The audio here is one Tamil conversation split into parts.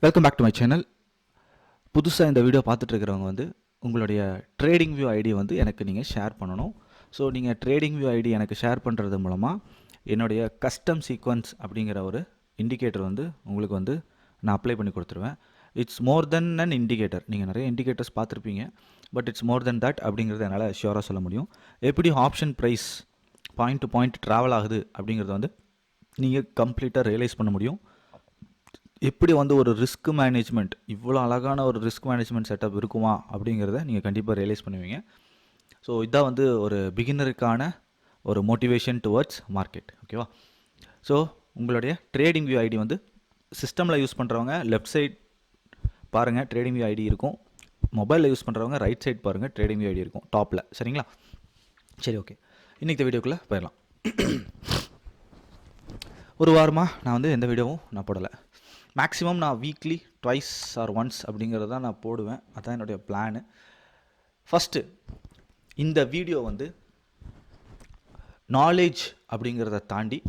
Welcome back to my channel. புதுசாக இந்த வீடியோ பார்த்துட்டு இருக்கிறவங்க வந்து உங்களுடைய ட்ரேடிங் வியூ ஐடி வந்து எனக்கு நீங்கள் ஷேர் பண்ணணும். ஸோ நீங்கள் ட்ரேடிங் வியூ ஐடி எனக்கு ஷேர் பண்ணுறது மூலமாக என்னுடைய கஸ்டம் சீக்வன்ஸ் அப்படிங்கிற ஒரு இண்டிகேட்டர் வந்து உங்களுக்கு வந்து நான் அப்ளை பண்ணி கொடுத்துருவேன். It's more than an indicator. நீங்கள் நிறைய இண்டிகேட்டர்ஸ் பார்த்துருப்பீங்க, but it's more than that அப்படிங்கிறது என்னால் ஷியோராக சொல்ல முடியும். எப்படி option price point to point travel ஆகுது அப்படிங்கிறத வந்து நீங்கள் கம்ப்ளீட்டாக ரியலைஸ் பண்ண முடியும். எப்படி வந்து ஒரு ரிஸ்க் மேனேஜ்மெண்ட், இவ்வளோ அழகான ஒரு ரிஸ்க் மேனேஜ்மெண்ட் செட்டப் இருக்குமா அப்படிங்கிறத நீங்கள் கண்டிப்பாக ரியலைஸ் பண்ணுவீங்க. ஸோ இதான் வந்து ஒரு பிகினருக்கான ஒரு மோட்டிவேஷன் டுவர்ட்ஸ் மார்க்கெட். ஓகேவா? ஸோ உங்களுடைய ட்ரேடிங் வியூ ஐடி வந்து சிஸ்டமில் யூஸ் பண்ணுறவங்க லெஃப்ட் சைட் பாருங்கள், ட்ரேடிங் வியூ ஐடி இருக்கும். மொபைலில் யூஸ் பண்ணுறவங்க ரைட் சைட் பாருங்கள், ட்ரேடிங் வியூ ஐடி இருக்கும் டாப்பில். சரிங்களா? சரி, ஓகே. இன்றைக்கி வீடியோக்குள்ளே போயிடலாம். ஒரு வாரமாக நான் வந்து எந்த வீடியோவும் நான் போடலை. மேக்ஸிமம் நான் வீக்லி ட்வைஸ் ஆர் ஒன்ஸ் அப்படிங்கிறது தான் நான் போடுவேன். அதுதான் என்னுடைய பிளானு. ஃபஸ்ட்டு இந்த வீடியோ வந்து நாலேஜ் அப்படிங்கிறத தாண்டி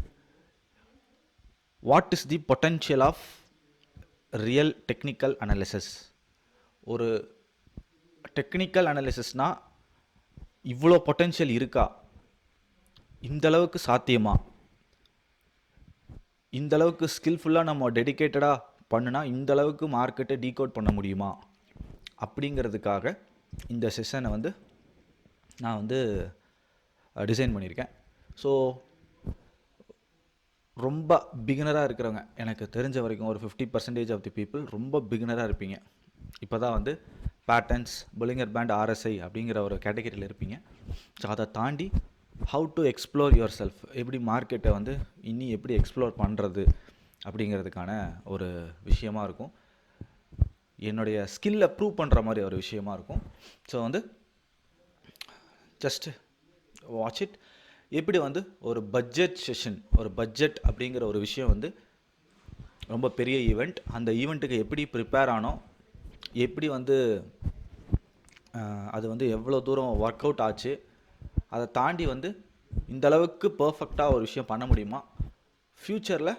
what is the potential of real technical analysis. ஒரு டெக்னிக்கல் அனாலிசிஸ்னால் இவ்வளோ பொட்டென்ஷியல் இருக்கா, இந்தளவுக்கு சாத்தியமா, இந்தளவுக்கு ஸ்கில்ஃபுல்லாக நம்ம டெடிக்கேட்டடாக பண்ணுனா இந்தளவுக்கு மார்க்கெட்டை டீகோட் பண்ண முடியுமா அப்படிங்கிறதுக்காக இந்த செஷனை வந்து நான் வந்து டிசைன் பண்ணியிருக்கேன். ஸோ ரொம்ப பிகினராக இருக்கிறவங்க, எனக்கு தெரிஞ்ச வரைக்கும் ஒரு 50% ஆஃப் தி பீப்புள் ரொம்ப பிகினராக இருப்பீங்க. இப்போ தான் வந்து பேட்டர்ன்ஸ், புல்லிங்கர் பேண்ட், ஆர்எஸ்ஐ அப்படிங்கிற ஒரு கேட்டகரியில் இருப்பீங்க. ஸோ அதை தாண்டி how to explore your self, எப்படி மார்க்கெட்டை வந்து இன்னி எப்படி எக்ஸ்ப்ளோர் பண்ணுறது அப்படிங்கிறதுக்கான ஒரு விஷயமாக இருக்கும். என்னுடைய ஸ்கில்லை ப்ரூவ் பண்ணுற மாதிரி ஒரு விஷயமாக இருக்கும். ஸோ வந்து ஜஸ்ட் வாட்ச் இட். எப்படி வந்து ஒரு பட்ஜெட் செஷன், ஒரு பட்ஜெட் அப்படிங்கிற ஒரு விஷயம் வந்து ரொம்ப பெரிய ஈவெண்ட். அந்த ஈவெண்ட்டுக்கு எப்படி ப்ரிப்பேர் ஆனோம், எப்படி வந்து அது வந்து எவ்வளோ தூரம் ஒர்க் அவுட் ஆச்சு, அதை தாண்டி வந்து இந்தளவுக்கு பர்ஃபெக்டாக ஒரு விஷயம் பண்ண முடியுமா, ஃப்யூச்சரில்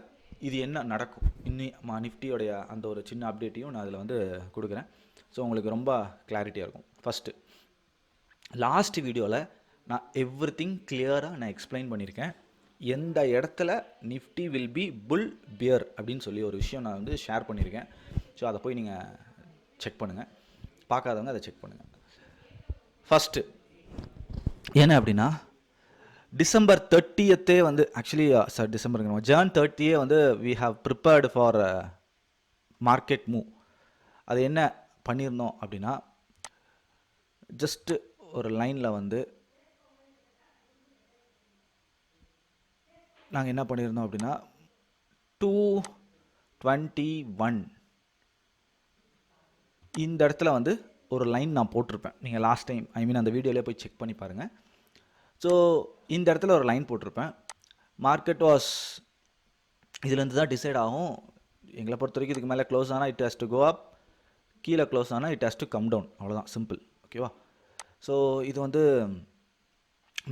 இது என்ன நடக்கும், இன்னும் நிஃப்டியோடைய அந்த ஒரு சின்ன அப்டேட்டையும் நான் அதில் வந்து கொடுக்குறேன். ஸோ உங்களுக்கு ரொம்ப கிளாரிட்டியாக இருக்கும். ஃபஸ்ட்டு லாஸ்ட் வீடியோவில் நான் எவ்ரிதிங் கிளியராக நான் எக்ஸ்பிளைன் பண்ணியிருக்கேன். எந்த இடத்துல Nifty will be bull bear அப்படின்னு சொல்லி ஒரு விஷயம் நான் வந்து ஷேர் பண்ணியிருக்கேன். ஸோ அதை போய் நீங்கள் செக் பண்ணுங்கள், பார்க்காதவங்க அதை செக் பண்ணுங்கள். ஃபஸ்ட்டு என்ன அப்படின்னா, டிசம்பர் 30th வந்து ஆக்சுவலி டிசம்பருங்க ஜான் 30 வந்து we have prepared for market move. அது என்ன பண்ணியிருந்தோம் அப்படின்னா, ஜஸ்ட்டு ஒரு லைனில் வந்து நாங்கள் என்ன பண்ணியிருந்தோம் அப்படின்னா 221 இந்த இடத்துல வந்து ஒரு லைன் நான் போட்டிருப்பேன். நீங்கள் லாஸ்ட் டைம் அந்த வீடியோலேயே போய் செக் பண்ணி பாருங்கள். ஸோ இந்த இடத்துல ஒரு லைன் போட்டிருப்பேன். மார்க்கெட் வாஸ் இதுலேருந்து தான் டிசைட் ஆகும். எங்களை பொறுத்த வரைக்கும் இதுக்கு மேலே க்ளோஸ் ஆனால் it has to go up, கீழே க்ளோஸ் ஆனால் it has to come down. அவ்வளோதான், சிம்பிள். ஓகேவா? ஸோ இது வந்து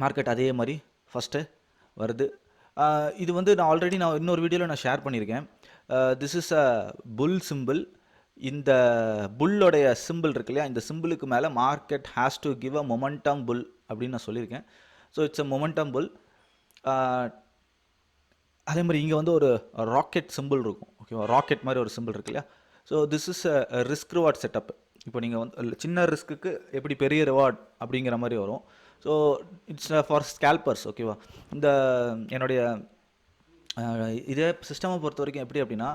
மார்க்கெட் அதே மாதிரி ஃபஸ்ட்டு வருது. இது வந்து நான் ஆல்ரெடி இன்னொரு வீடியோவில் நான் ஷேர் பண்ணியிருக்கேன். This is a bull symbol. இந்த புல்லோடைய சிம்பிள் இருக்கு இல்லையா, இந்த சிம்பிளுக்கு மேலே market has to give a momentum bull அப்படின்னு நான் சொல்லியிருக்கேன். So it's a momentum bull. அதே மாதிரி இங்கே வந்து ஒரு ராக்கெட் சிம்பிள் இருக்கும். ஓகேவா? ராக்கெட் மாதிரி ஒரு சிம்பிள் இருக்கு இல்லையா. So this is a risk reward setup. இப்போ நீங்கள் வந்து சின்ன ரிஸ்க்குக்கு எப்படி பெரிய ரிவார்ட் அப்படிங்கிற மாதிரி வரும். So it's for scalpers. ஓகேவா? இந்த என்னுடைய இதே சிஸ்டமை பொறுத்த வரைக்கும் எப்படி அப்படின்னா,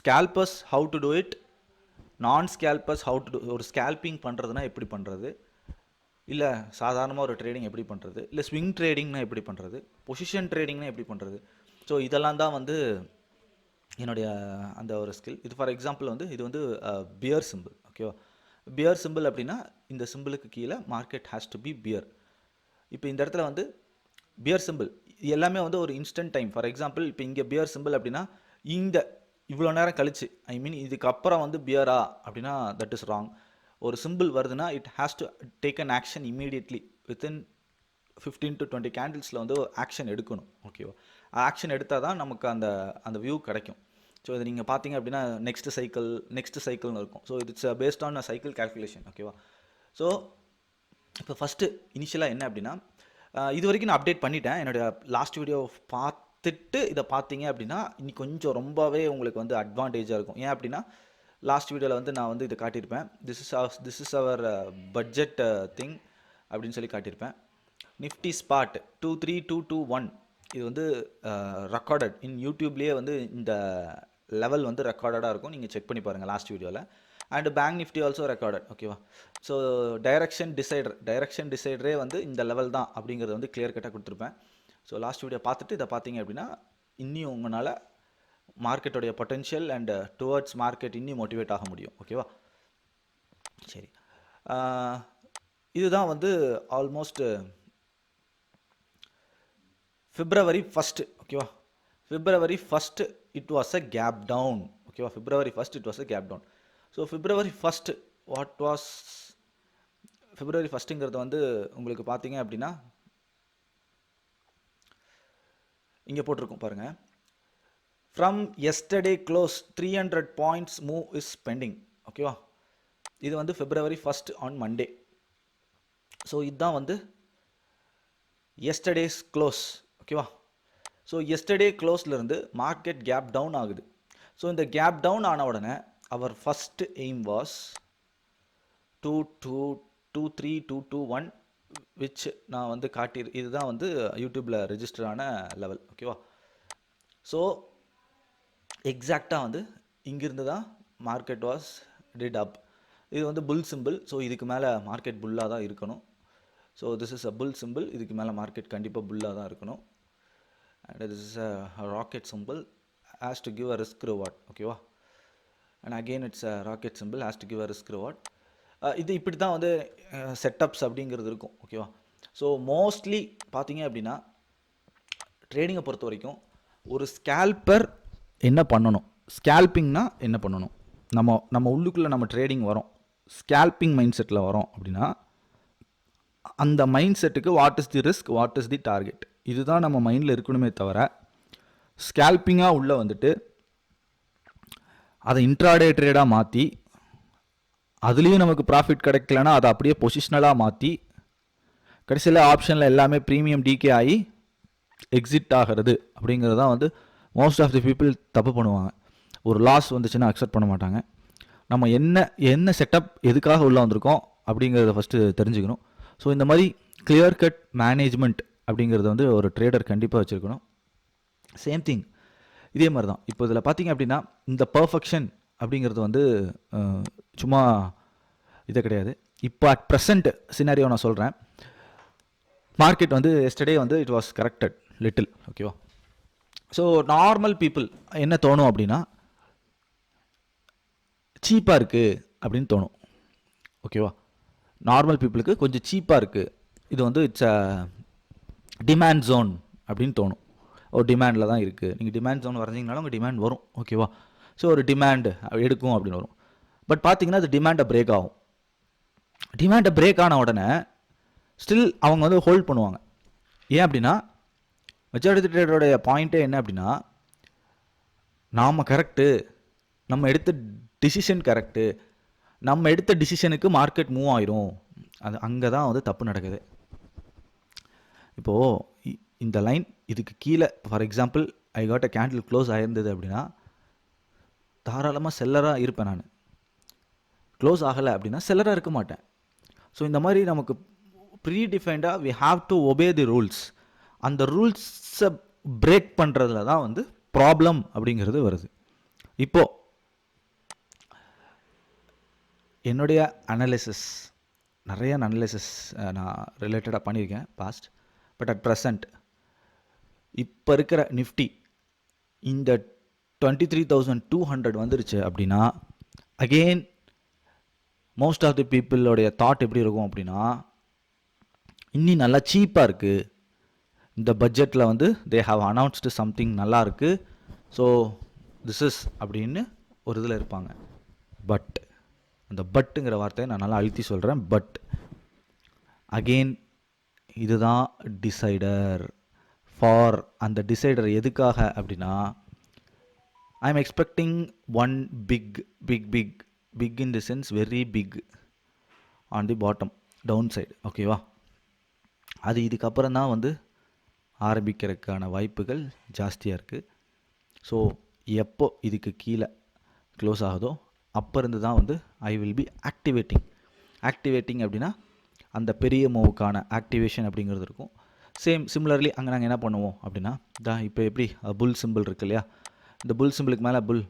scalpers how to do it, நான் ஸ்கேல்பர்ஸ் ஹவு டு டூ. ஒரு ஸ்கேல்பிங் பண்ணுறதுனா எப்படி பண்ணுறது, இல்லை சாதாரணமாக ஒரு ட்ரேடிங் எப்படி பண்ணுறது, இல்லை ஸ்விங் ட்ரேடிங்னா எப்படி பண்ணுறது, பொசிஷன் ட்ரேடிங்னா எப்படி பண்ணுறது. ஸோ இதெல்லாம் தான் வந்து என்னுடைய அந்த ஒரு ஸ்கில். இது ஃபார் எக்ஸாம்பிள் வந்து இது வந்து பியர் சிம்பிள். ஓகேவா? பியர் சிம்பிள் அப்படின்னா இந்த சிம்பிளுக்கு கீழே market has to be bear. இப்போ இந்த இடத்துல வந்து பியர் சிம்பிள் எல்லாமே வந்து ஒரு இன்ஸ்டன்ட் டைம். ஃபார் எக்ஸாம்பிள் இப்போ இங்கே பியர் சிம்பிள் அப்படின்னா இந்த இவ்வளோ நேரம் கழிச்சு, இதுக்கப்புறம் வந்து பியரா அப்படின்னா தட் இஸ் ராங். ஒரு சிம்பிள் வருதுன்னா it has to take an action immediately within 15 to 20 கேண்டில்ஸில் வந்து ஆக்ஷன் எடுக்கணும். ஓகேவா? ஆக்ஷன் எடுத்தால் தான் நமக்கு அந்த வியூ கிடைக்கும். ஸோ இது நீங்கள் பார்த்தீங்க அப்படின்னா நெக்ஸ்ட் சைக்கிள்னு இருக்கும். So it's based on a cycle calculation. ஓகேவா? ஸோ இப்போ ஃபஸ்ட்டு இனிஷியலாக என்ன அப்படின்னா, இது வரைக்கும் நான் அப்டேட் பண்ணிட்டேன். என்னுடைய லாஸ்ட் வீடியோ பார்த்துட்டு இதை பார்த்தீங்க அப்படின்னா இன்னைக்கு கொஞ்சம் ரொம்பவே உங்களுக்கு வந்து அட்வான்டேஜாக இருக்கும். ஏன் அப்படின்னா லாஸ்ட் வீடியோவில் வந்து நான் வந்து இதை காட்டியிருப்பேன். This is our budget thing அப்படின்னு சொல்லி காட்டியிருப்பேன். நிஃப்டி ஸ்பாட் 23221 இது வந்து ரெக்கார்டட் இன் யூடியூப்லேயே வந்து இந்த லெவல் வந்து ரெக்கார்டடாக இருக்கும். நீங்கள் செக் பண்ணி பாருங்கள் லாஸ்ட் வீடியோவில். And bank Nifty also recorded. ஓகேவா? ஸோ டைரக்ஷன் டிசைடரே வந்து இந்த லெவல் தான் அப்படிங்கிறது வந்து கிளியர் கட்டாக கொடுத்துருப்பேன். ஸோ லாஸ்ட் வீடியோ பார்த்துட்டு இதை பார்த்தீங்க அப்படின்னா இன்னும் உங்களால் மார்க்கெட்டோடைய பொட்டென்ஷியல் அண்ட் டுவர்ட்ஸ் மார்க்கெட் இன்னும் மோட்டிவேட் ஆக முடியும். ஓகேவா? சரி, இதுதான் வந்து ஆல்மோஸ்ட் February 1st. ஓகேவா? February 1st it was a gap down. ஓகேவா? February 1st it was a gap down. So February 1st what was February 1ஸ்ட்டுங்கிறது வந்து உங்களுக்கு பார்த்தீங்க அப்படின்னா இங்கே போட்டிருக்கும் பாருங்கள். From yesterday close 300 points move is bending. ஓகேவா? இது வந்து February 1st on Monday. So இதுதான் வந்து எஸ்டர்டேஸ் க்ளோஸ். ஓகேவா? ஸோ எஸ்டர்டே க்ளோஸ்லேருந்து மார்க்கெட் கேப் டவுன் ஆகுது. ஸோ இந்த கேப் டவுன் ஆன உடனே our first aim was 23221 which நான் வந்து இதுதான் வந்து யூடியூப்பில் ரெஜிஸ்டரான லெவல். ஓகேவா? ஸோ எக்ஸாக்டாக வந்து இங்கிருந்து தான் மார்க்கெட் வாஸ் டிட் அப். இது வந்து புல் சிம்பிள். ஸோ இதுக்கு மேலே மார்க்கெட் புல்லாக தான் இருக்கணும். So this is a bull symbol. இதுக்கு மேலே மார்க்கெட் கண்டிப்பாக புல்லாக தான் இருக்கணும். And this is a rocket symbol has to give a risk reward. ஓகேவா? And again it's a rocket symbol has to give a risk reward. இது இப்படி தான் வந்து செட்டப்ஸ் அப்படிங்கிறது இருக்கும். ஓகேவா? ஸோ மோஸ்ட்லி பார்த்தீங்க அப்படின்னா ட்ரேடிங்கை பொறுத்த வரைக்கும் ஒரு ஸ்கேல்பர் என்ன பண்ணணும், ஸ்கேல்பிங்னா என்ன பண்ணணும், நம்ம உள்ளுக்குள்ளே நம்ம ட்ரேடிங் வரோம், ஸ்கேல்பிங் மைண்ட் செட்டில் வரோம் அப்படின்னா அந்த மைண்ட் செட்டுக்கு what is the risk, what is the target, இதுதான் நம்ம மைண்டில் இருக்கணுமே தவிர ஸ்கேல்பிங்காக உள்ளே வந்துட்டு அதை இன்ட்ராடே ட்ரேடாக மாற்றி அதுலேயும் நமக்கு ப்ராஃபிட் கிடைக்கலன்னா அதை அப்படியே பொசிஷனலாக மாற்றி கடைசியில் ஆப்ஷனில் எல்லாமே ப்ரீமியம் டிகே ஆகி எக்ஸிட் ஆகிறது அப்படிங்கிறது தான் வந்து மோஸ்ட் ஆஃப் தி பீப்புள் தப்பு பண்ணுவாங்க. ஒரு லாஸ் வந்துச்சுன்னா அக்செப்ட் பண்ண மாட்டாங்க. நம்ம என்ன செட்டப் எதுக்காக உள்ளே வந்திருக்கோம் அப்படிங்கிறத ஃபஸ்ட்டு தெரிஞ்சுக்கணும். ஸோ இந்த மாதிரி கிளியர் கட் மேனேஜ்மெண்ட் அப்படிங்கிறது வந்து ஒரு ட்ரேடர் கண்டிப்பாக வச்சுருக்கணும். சேம் திங் இதே மாதிரி தான் இப்போ இதில் பார்த்தீங்க அப்படின்னா இந்த பர்ஃபெக்ஷன் அப்படிங்கிறது வந்து சும்மா இது கிடையாது. இப்போ அட் ப்ரெசண்ட் சினாரியோ நான் சொல்கிறேன். மார்க்கெட் வந்து எஸ்டர்டே வந்து இட் வாஸ் கரெக்டட் லிட்டில். ஓகேவா? ஸோ நார்மல் பீப்புள் என்ன தோணும் அப்படின்னா சீப்பாக இருக்குது அப்படின்னு தோணும். ஓகேவா? நார்மல் பீப்புளுக்கு கொஞ்சம் சீப்பாக இருக்குது, இது வந்து இட்ஸ் அ டிமாண்ட் ஜோன் அப்படின்னு தோணும். ஒரு டிமாண்டில் தான் இருக்குது. நீங்கள் டிமாண்ட் ஜோன் வரைஞ்சிங்கனாலும் உங்கள் டிமாண்ட் வரும். ஓகேவா? ஸோ ஒரு டிமாண்டு எடுக்கும் அப்படின்னு வரும். பட் பார்த்தீங்கன்னா அது டிமாண்டை பிரேக் ஆகும். டிமாண்டை பிரேக் ஆன உடனே ஸ்டில் அவங்க வந்து ஹோல்ட் பண்ணுவாங்க. ஏன் அப்படின்னா மெஜாரிட்டி ட்ரேடருடைய பாயிண்ட்டே என்ன அப்படின்னா நாம் கரெக்டு, நம்ம எடுத்த டிசிஷன் கரெக்டு, நம்ம எடுத்த டிசிஷனுக்கு மார்க்கெட் மூவ் ஆயிரும். அது அங்கே தான் வந்து தப்பு நடக்குது. இப்போது இந்த லைன் இதுக்கு கீழே for example I got a candle close ஆயிருந்தது அப்படின்னா தாராளமாக செல்லராக இருப்பேன். நான் க்ளோஸ் ஆகலை அப்படின்னா செல்லராக இருக்க மாட்டேன். ஸோ இந்த மாதிரி நமக்கு ப்ரீ டிஃபைன்டாக we have to obey the rules. அந்த ரூல்ஸை பிரேக் பண்ணுறதுல தான் வந்து ப்ராப்ளம் அப்படிங்கிறது வருது. இப்போது என்னுடைய அனலிசிஸ் நிறைய அனலிசிஸ் நான் ரிலேட்டடாக பண்ணியிருக்கேன் பாஸ்ட். பட் அட் ப்ரெசண்ட் இப்போ இருக்கிற நிஃப்டி இந்த 23,200 வந்துருச்சு அப்படின்னா அகெயின் மோஸ்ட் ஆஃப் தி பீப்புளோடைய தாட் எப்படி இருக்கும் அப்படின்னா இன்னும் நல்லா சீப்பாக இருக்குது, இந்த பட்ஜெட்டில் வந்து தே ஹாவ் அனௌன்ஸ்டு சம்திங் நல்லா இருக்குது, ஸோ திஸ் இஸ் அப்படின்னு ஒரு இதில் இருப்பாங்க. பட் அந்த பட்டுங்கிற வார்த்தையை நான் நல்லா அழுத்தி சொல்கிறேன். பட் அகெயின் இதுதான் டிசைடர். ஃபார் அந்த டிசைடர் எதுக்காக அப்படின்னா I am expecting one big in the sense very big on the bottom down side. ஓகேவா, அது இதுக்கப்புறம் தான் வந்து ஆரம்பிக்கிறதுக்கான வாய்ப்புகள் ஜாஸ்தியாக இருக்குது. ஸோ எப்போ இதுக்கு கீழே க்ளோஸ் ஆகுதோ அப்போ இருந்து தான் வந்து ஐ வில் பி ஆக்டிவேட்டிங் அப்படின்னா அந்த பெரிய மூவுக்கான ஆக்டிவேஷன் அப்படிங்கிறது இருக்கும். சிமிலர்லி அங்கே நாங்கள் என்ன பண்ணுவோம் அப்படின்னா, இப்போ எப்படி புல் சிம்பிள் இருக்கு இல்லையா, இந்த புல் சிம்பிளுக்கு மேலே புல்,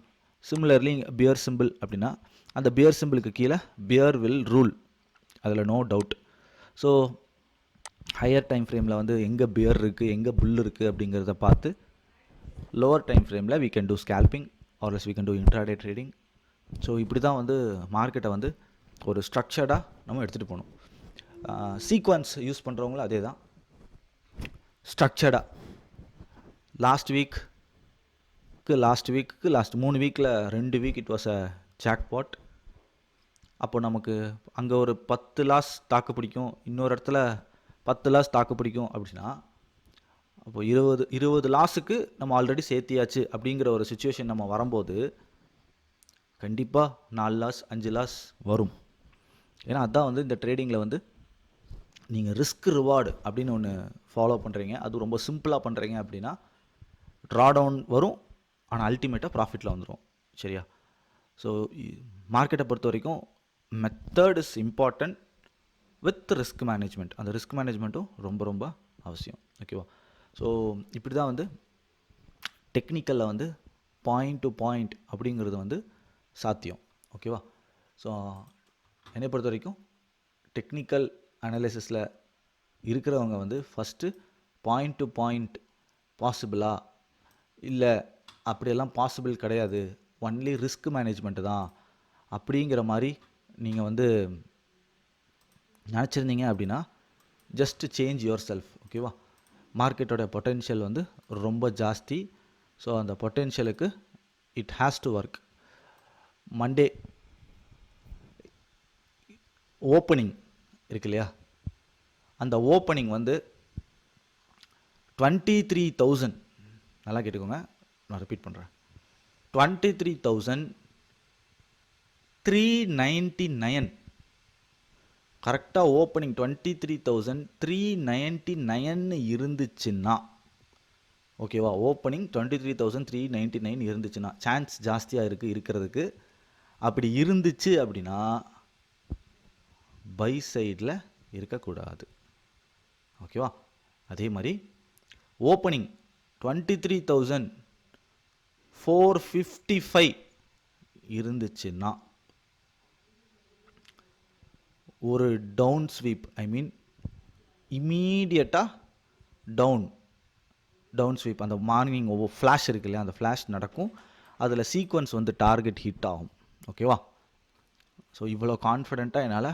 சிமிலர்லி பியர் சிம்பிள் அப்படின்னா அந்த பியர் சிம்பிளுக்கு கீழே பியர் வில் ரூல், அதில் no doubt. So higher time ஃப்ரேமில் வந்து எங்கே பியர் இருக்குது எங்கே புல் இருக்குது அப்படிங்கிறத பார்த்து லோவர் டைம் ஃப்ரேமில் we can do scalping or else we can do intraday trading. So இப்படி தான் வந்து மார்க்கெட்டை வந்து ஒரு ஸ்ட்ரக்சர்டாக நம்ம எடுத்துகிட்டு போகணும். சீக்வன்ஸ் யூஸ் பண்ணுறவங்களும் அதே தான், ஸ்ட்ரக்சர்டாக லாஸ்ட் 3 வீக்கில் 2 week it was a jackpot. அப்போ நமக்கு அங்கே ஒரு 10 லாஸ் தாக்கு பிடிக்கும், இன்னொரு இடத்துல 10 லாஸ் தாக்கு பிடிக்கும் அப்படின்னா, அப்போ 20 லாஸுக்கு நம்ம ஆல்ரெடி சேர்த்தியாச்சு அப்படிங்கிற ஒரு சுச்சுவேஷன் நம்ம வரும்போது கண்டிப்பாக 4 லாஸ் 5 லாஸ் வரும். ஏன்னா அதுதான் வந்து இந்த ட்ரேடிங்கில் வந்து நீங்கள் ரிஸ்க் ரிவார்டு அப்படின்னு ஒன்று ஃபாலோ பண்ணுறீங்க, அது ரொம்ப சிம்பிளாக பண்ணுறீங்க அப்படின்னா ட்ரா டவுன் வரும், ஆனால் அல்டிமேட்டாக ப்ராஃபிட்டில் வந்துடும். சரியா? ஸோ மார்க்கெட்டை பொறுத்த வரைக்கும் method is important with risk management. அந்த ரிஸ்க் மேனேஜ்மெண்ட்டும் ரொம்ப ரொம்ப அவசியம். ஓகேவா? ஸோ இப்படி தான் வந்து டெக்னிக்கலில் வந்து பாயிண்ட் டு பாயிண்ட் அப்படிங்கிறது வந்து சாத்தியம். ஓகேவா? ஸோ என்னை பொறுத்த வரைக்கும் டெக்னிக்கல் அனாலிசிஸில் இருக்கிறவங்க வந்து ஃபஸ்ட்டு பாயிண்ட் டு பாயிண்ட் பாசிபிளா இல்லை அப்படியெல்லாம் பாசிபிள் கிடையாது, ஒன்லி ரிஸ்க் மேனேஜ்மெண்ட்டு தான் அப்படிங்கிற மாதிரி நீங்கள் வந்து நினச்சிருந்தீங்க அப்படின்னா ஜஸ்ட் சேஞ்ச் யுவர் செல்ஃப். ஓகேவா? மார்க்கெட்டோட பொட்டென்ஷியல் வந்து ரொம்ப ஜாஸ்தி. ஸோ அந்த பொட்டென்ஷியலுக்கு it has to work. Monday opening இருக்கு இல்லையா, அந்த ஓப்பனிங் வந்து 23,000, நல்லா கேட்டுக்கோங்க, நான் ரிப்பீட் பண்ணுறேன், 23,399. கரெக்டாக ஓப்பனிங் 23,399 இருந்துச்சுன்னா, ஓகேவா, ஓப்பனிங் 23,399 இருந்துச்சுன்னா சான்ஸ் ஜாஸ்தியாக இருக்குது இருக்கிறதுக்கு. அப்படி இருந்துச்சு அப்படின்னா பை சைடில் இருக்கக்கூடாது. ஓகேவா? அதே மாதிரி ஓப்பனிங் 23,455 இருந்துச்சுன்னா ஒரு டவுன் ஸ்வீப், ஐ மீன் இமீடியட்டாக டவுன் ஸ்வீப், அந்த மார்னிங் ஃப்ளாஷ் இருக்கு இல்லையா, அந்த ஃப்ளாஷ் நடக்கும், அதில் சீக்வன்ஸ் வந்து டார்கெட் ஹிட் ஆகும். ஓகேவா? ஸோ இவ்வளோ கான்ஃபிடெண்ட்டாக என்னால்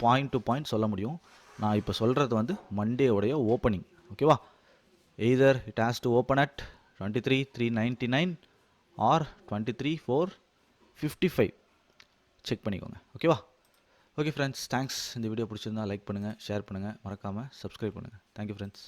பாயிண்ட் டு பாயிண்ட் சொல்ல முடியும். நான் இப்போ சொல்கிறது வந்து மண்டேவுடைய ஓப்பனிங். ஓகேவா? Either it has to open at 23,399 or 23,455. Check பண்ணிக்கோங்க. ஓகேவா? Okay friends, thanks. இந்த வீடியோ பிடிச்சிருந்தா லைக் பண்ணுங்கள், ஷேர் பண்ணுங்கள், மறக்காமல் சப்ஸ்கிரைப் பண்ணுங்கள். Thank you friends.